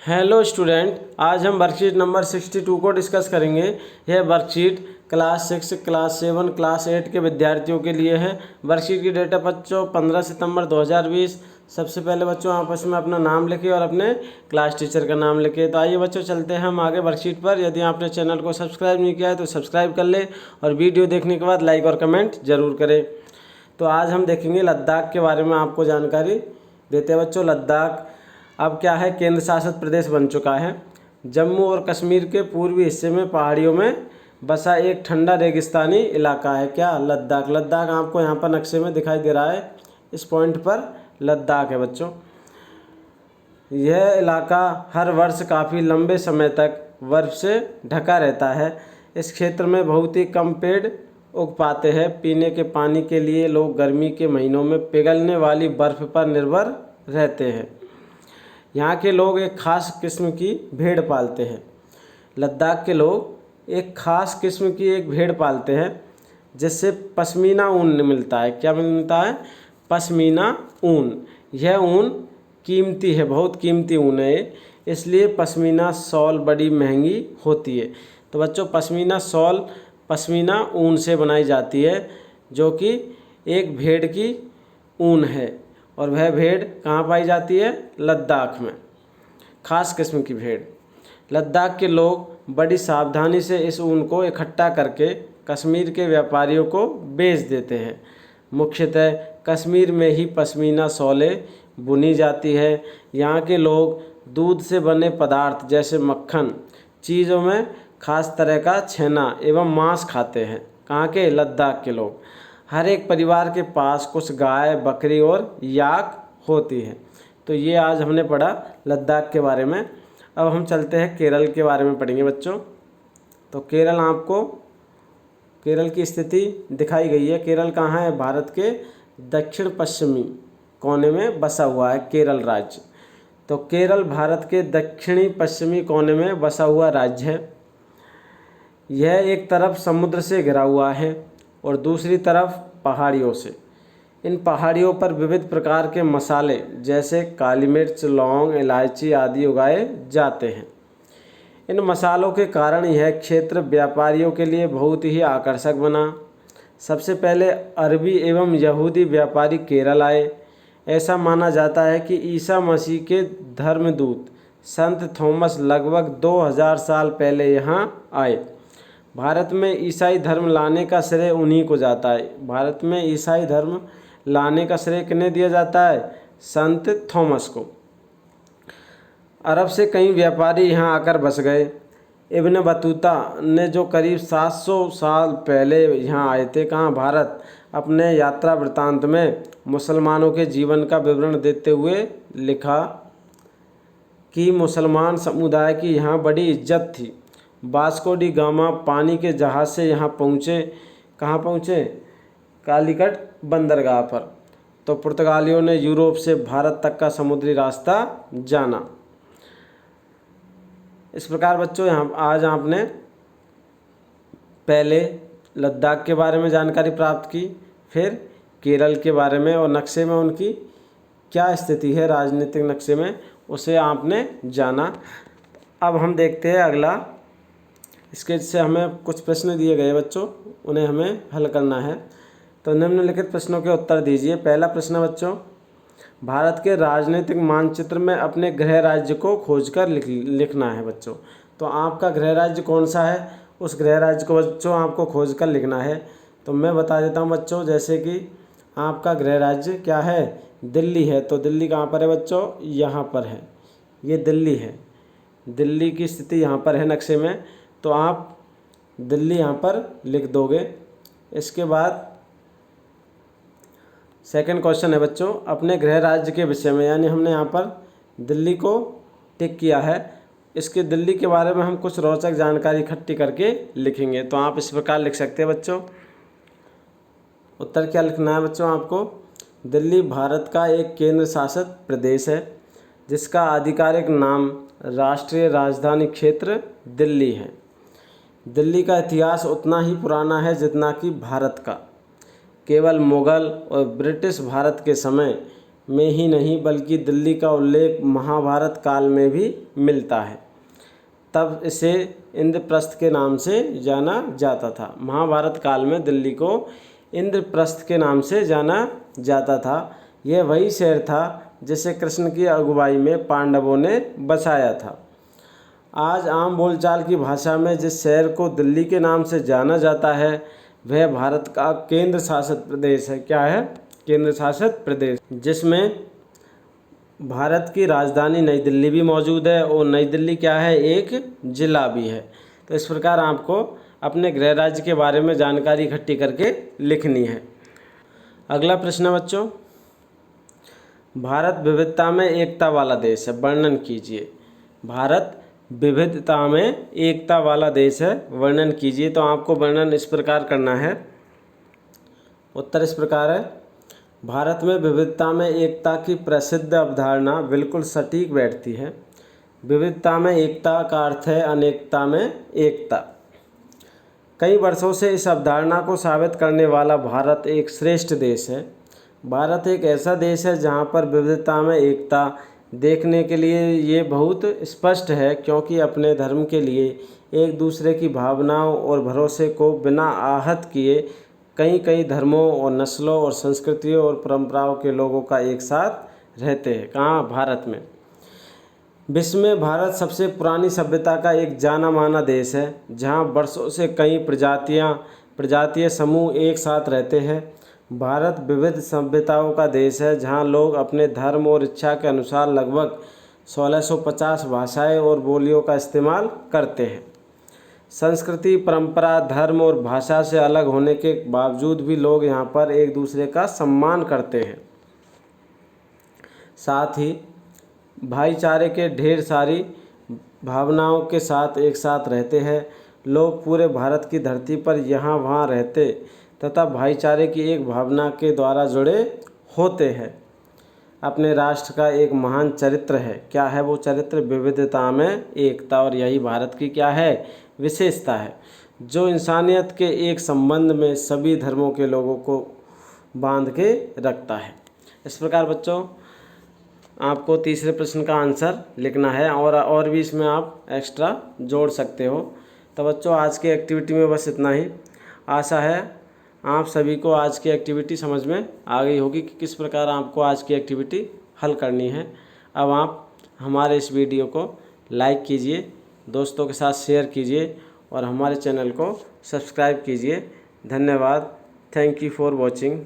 Hello student, आज हम worksheet number 62 को डिस्कस करेंगे। यह वर्कशीट क्लास 6, क्लास 7, क्लास 8 के विद्यार्थियों के लिए है। वर्कशीट की डेट है बच्चों 15 सितंबर 2020। सबसे पहले बच्चों आपस में अपना नाम लिखिए और अपने क्लास टीचर का नाम लिखिए। तो आइए बच्चों चलते हैं हम आगे वर्कशीट पर। यदि आपने चैनल को सब्सक्राइब नहीं किया है तो सब्सक्राइब कर ले और वीडियो देखने के बाद लाइक और कमेंट जरूर करें। तो आज हम देखेंगे लद्दाख के बारे में, आपको जानकारी देते हैं बच्चों। लद्दाख अब क्या है, केंद्र शासित प्रदेश बन चुका है। जम्मू और कश्मीर के पूर्वी हिस्से में पहाड़ियों में बसा एक ठंडा रेगिस्तानी इलाका है क्या, लद्दाख। लद्दाख आपको यहाँ पर नक्शे में दिखाई दे रहा है, इस पॉइंट पर लद्दाख है बच्चों। यह इलाका हर वर्ष काफ़ी लंबे समय तक बर्फ से ढका रहता है। इस क्षेत्र में बहुत ही कम पेड़ उग पाते हैं। पीने के पानी के लिए लोग गर्मी के महीनों में पिघलने वाली बर्फ़ पर निर्भर रहते हैं। यहाँ के लोग एक ख़ास किस्म की भेड़ पालते हैं। लद्दाख के लोग एक ख़ास किस्म की एक भेड़ पालते हैं जिससे पश्मीना ऊन मिलता है। क्या मिलता है? पश्मीना ऊन। यह ऊन कीमती है, बहुत कीमती ऊन है, इसलिए पश्मीना शॉल बड़ी महंगी होती है। तो बच्चों पश्मीना शॉल पश्मीना ऊन से बनाई जाती है, जो कि एक भेड़ की ऊन है। और वह भेड़ कहाँ पाई जाती है? लद्दाख में, खास किस्म की भेड़। लद्दाख के लोग बड़ी सावधानी से इस ऊन को इकट्ठा करके कश्मीर के व्यापारियों को बेच देते हैं। मुख्यतः कश्मीर में ही पश्मीना शॉलें बुनी जाती है। यहाँ के लोग दूध से बने पदार्थ जैसे मक्खन, चीज़ों में खास तरह का छेना एवं मांस खाते हैं। कहाँ के? लद्दाख के लोग। हर एक परिवार के पास कुछ गाय, बकरी और याक होती है। तो ये आज हमने पढ़ा लद्दाख के बारे में। अब हम चलते हैं केरल के बारे में पढ़ेंगे बच्चों। तो केरल, आपको केरल की स्थिति दिखाई गई है। केरल कहाँ है? भारत के दक्षिण पश्चिमी कोने में बसा हुआ है केरल राज्य। तो केरल भारत के दक्षिणी पश्चिमी कोने में बसा हुआ राज्य है। यह एक तरफ समुद्र से घिरा हुआ है और दूसरी तरफ पहाड़ियों से। इन पहाड़ियों पर विविध प्रकार के मसाले जैसे काली मिर्च, लौंग, इलायची आदि उगाए जाते हैं। इन मसालों के कारण यह क्षेत्र व्यापारियों के लिए बहुत ही आकर्षक बना। सबसे पहले अरबी एवं यहूदी व्यापारी केरल आए। ऐसा माना जाता है कि ईसा मसीह के धर्मदूत संत थॉमस लगभग 2000 साल पहले यहाँ आए। भारत में ईसाई धर्म लाने का श्रेय उन्हीं को जाता है। भारत में ईसाई धर्म लाने का श्रेय किन्हें दिया जाता है? संत थॉमस को। अरब से कई व्यापारी यहाँ आकर बस गए। इब्न बतूता ने जो करीब 700 साल पहले यहाँ आए थे, कहाँ? भारत, अपने यात्रा वृत्तांत में मुसलमानों के जीवन का विवरण देते हुए लिखा कि मुसलमान समुदाय की यहाँ बड़ी इज्जत थी। वास्को डी गामा पानी के जहाज़ से यहाँ पहुँचे। कहाँ पहुँचे? कालीकट बंदरगाह पर। तो पुर्तगालियों ने यूरोप से भारत तक का समुद्री रास्ता जाना। इस प्रकार बच्चों यहाँ आज आपने पहले लद्दाख के बारे में जानकारी प्राप्त की, फिर केरल के बारे में और नक्शे में उनकी क्या स्थिति है राजनीतिक नक्शे में, उसे आपने जाना। अब हम देखते हैं अगला। इसके से हमें कुछ प्रश्न दिए गए बच्चों, उन्हें हमें हल करना है। तो निम्नलिखित प्रश्नों के उत्तर दीजिए। पहला प्रश्न बच्चों, भारत के राजनीतिक मानचित्र में अपने गृह राज्य को खोजकर लिखना है बच्चों। तो आपका गृह राज्य कौन सा है, उस गृह राज्य को बच्चों आपको खोजकर लिखना है। तो मैं बता देता हूँ बच्चों, जैसे कि आपका गृह राज्य क्या है? दिल्ली है। तो दिल्ली कहाँ पर है बच्चों? यहाँ पर है, ये दिल्ली है। दिल्ली की स्थिति यहाँ पर है नक्शे में, तो आप दिल्ली यहाँ पर लिख दोगे। इसके बाद सेकंड क्वेश्चन है बच्चों, अपने गृह राज्य के विषय में, यानी हमने यहाँ पर दिल्ली को टिक किया है। इसके दिल्ली के बारे में हम कुछ रोचक जानकारी इकट्ठी करके लिखेंगे। तो आप इस प्रकार लिख सकते हैं बच्चों। उत्तर क्या लिखना है बच्चों आपको? दिल्ली भारत का एक केंद्र शासित प्रदेश है जिसका आधिकारिक नाम राष्ट्रीय राजधानी क्षेत्र दिल्ली है। दिल्ली का इतिहास उतना ही पुराना है जितना कि भारत का। केवल मुग़ल और ब्रिटिश भारत के समय में ही नहीं बल्कि दिल्ली का उल्लेख महाभारत काल में भी मिलता है। तब इसे इंद्रप्रस्थ के नाम से जाना जाता था। महाभारत काल में दिल्ली को इंद्रप्रस्थ के नाम से जाना जाता था। यह वही शहर था जिसे कृष्ण की अगुवाई में पांडवों ने बसाया था। आज आम बोलचाल की भाषा में जिस शहर को दिल्ली के नाम से जाना जाता है वह भारत का केंद्र शासित प्रदेश है। क्या है? केंद्र शासित प्रदेश, जिसमें भारत की राजधानी नई दिल्ली भी मौजूद है और नई दिल्ली क्या है? एक जिला भी है। तो इस प्रकार आपको अपने गृह राज्य के बारे में जानकारी इकट्ठी करके लिखनी है। अगला प्रश्न है बच्चों, भारत विविधता में एकता वाला देश है, वर्णन कीजिए। भारत विविधता में एकता वाला देश है, वर्णन कीजिए। तो आपको वर्णन इस प्रकार करना है। उत्तर इस प्रकार है, भारत में विविधता में एकता की प्रसिद्ध अवधारणा बिल्कुल सटीक बैठती है। विविधता में एकता का अर्थ है अनेकता में एकता। कई वर्षों से इस अवधारणा को साबित करने वाला भारत एक श्रेष्ठ देश है। भारत एक ऐसा देश है जहाँ पर विविधता में एकता देखने के लिए ये बहुत स्पष्ट है, क्योंकि अपने धर्म के लिए एक दूसरे की भावनाओं और भरोसे को बिना आहत किए कई कई धर्मों और नस्लों और संस्कृतियों और परंपराओं के लोगों का एक साथ रहते हैं। कहाँ? भारत में। विश्व में भारत सबसे पुरानी सभ्यता का एक जाना माना देश है, जहाँ वर्षों से कई प्रजातीय समूह एक साथ रहते हैं। भारत विविध सभ्यताओं का देश है, जहाँ लोग अपने धर्म और इच्छा के अनुसार लगभग 1650 भाषाएं और बोलियों का इस्तेमाल करते हैं। संस्कृति, परंपरा, धर्म और भाषा से अलग होने के बावजूद भी लोग यहाँ पर एक दूसरे का सम्मान करते हैं। साथ ही भाईचारे के ढेर सारी भावनाओं के साथ एक साथ रहते हैं। लोग पूरे भारत की धरती पर यहाँ वहाँ रहते तथा भाईचारे की एक भावना के द्वारा जुड़े होते हैं। अपने राष्ट्र का एक महान चरित्र है। क्या है वो चरित्र? विविधता में एकता। और यही भारत की क्या है? विशेषता है, जो इंसानियत के एक संबंध में सभी धर्मों के लोगों को बांध के रखता है। इस प्रकार बच्चों आपको तीसरे प्रश्न का आंसर लिखना है और भी इसमें आप एक्स्ट्रा जोड़ सकते हो। तो बच्चों आज की एक्टिविटी में बस इतना ही। आशा है आप सभी को आज की एक्टिविटी समझ में आ गई होगी कि किस प्रकार आपको आज की एक्टिविटी हल करनी है। अब आप हमारे इस वीडियो को लाइक कीजिए, दोस्तों के साथ शेयर कीजिए और हमारे चैनल को सब्सक्राइब कीजिए। धन्यवाद। Thank you for watching.